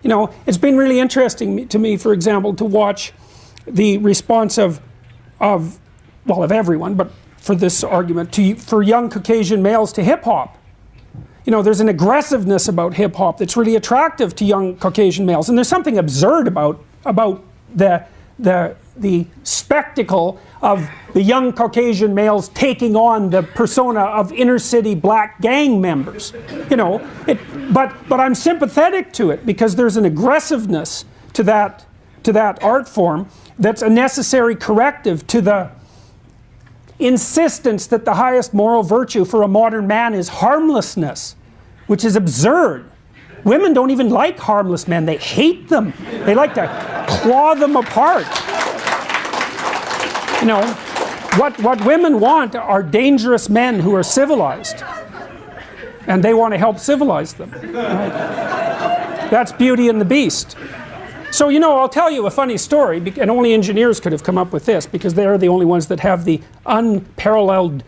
You know, it's been really interesting to me, for example, to watch the response of everyone, but for this argument, for young Caucasian males to hip-hop. You know, there's an aggressiveness about hip-hop that's really attractive to young Caucasian males, and there's something absurd about the spectacle of the young Caucasian males taking on the persona of inner-city black gang members. You know, but I'm sympathetic to it because there's an aggressiveness to that art form that's a necessary corrective to the insistence that the highest moral virtue for a modern man is harmlessness, which is absurd. Women don't even like harmless men. They hate them. They like to claw them apart. You know, what women want are dangerous men who are civilized. And they want to help civilize them. Right? That's Beauty and the Beast. So, you know, I'll tell you a funny story, and only engineers could have come up with this because they're the only ones that have the unparalleled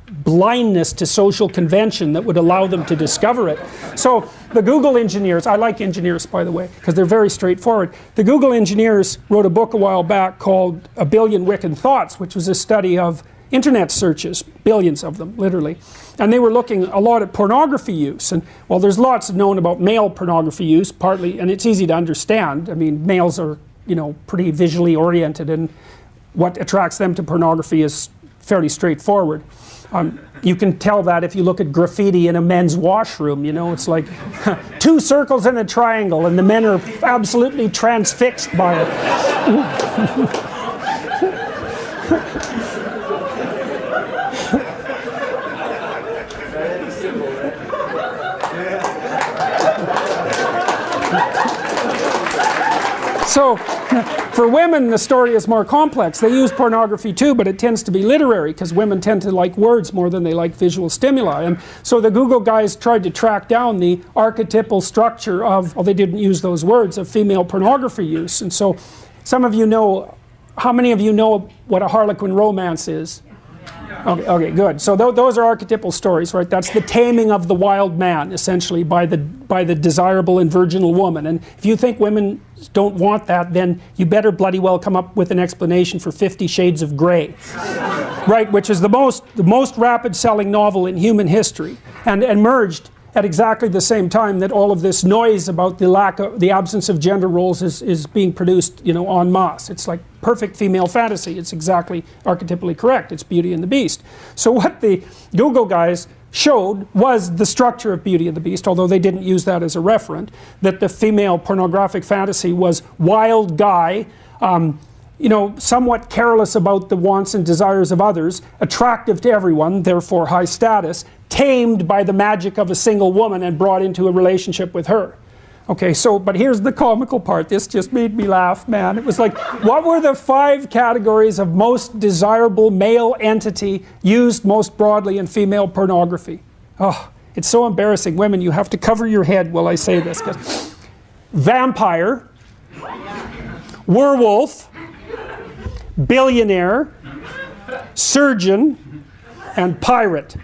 blindness to social convention that would allow them to discover it. So the Google engineers, I like engineers by the way, because they're very straightforward. The Google engineers wrote a book a while back called A Billion Wicked Thoughts, which was a study of internet searches, billions of them, literally. And they were looking a lot at pornography use. And well, there's lots known about male pornography use, partly, and it's easy to understand. I mean, males are, you know, pretty visually oriented, and what attracts them to pornography is fairly straightforward. You can tell that if you look at graffiti in a men's washroom. You know, it's like 2 circles and a triangle, and the men are absolutely transfixed by it. So, for women, the story is more complex. They use pornography too, but it tends to be literary because women tend to like words more than they like visual stimuli. And so the Google guys tried to track down the archetypal structure of, well, they didn't use those words, of female pornography use. And so some of you know, how many of you know what a Harlequin romance is? Okay, good. So those are archetypal stories, right? That's the taming of the wild man, essentially, by the desirable and virginal woman. And if you think women don't want that, then you better bloody well come up with an explanation for 50 Shades of Grey, right? Which is the most rapid-selling novel in human history, and emerged at exactly the same time that all of this noise about the absence of gender roles is being produced, you know, en masse. It's like perfect female fantasy. It's exactly archetypally correct. It's Beauty and the Beast. So what the Google guys showed was the structure of Beauty and the Beast, although they didn't use that as a referent, that the female pornographic fantasy was wild guy, you know, somewhat careless about the wants and desires of others, attractive to everyone, therefore high status, tamed by the magic of a single woman and brought into a relationship with her. Okay, so, but here's the comical part. This just made me laugh, man. It was like, what were the 5 categories of most desirable male entity used most broadly in female pornography? Oh, it's so embarrassing. Women, you have to cover your head while I say this. Vampire, werewolf, billionaire, surgeon, and pirate.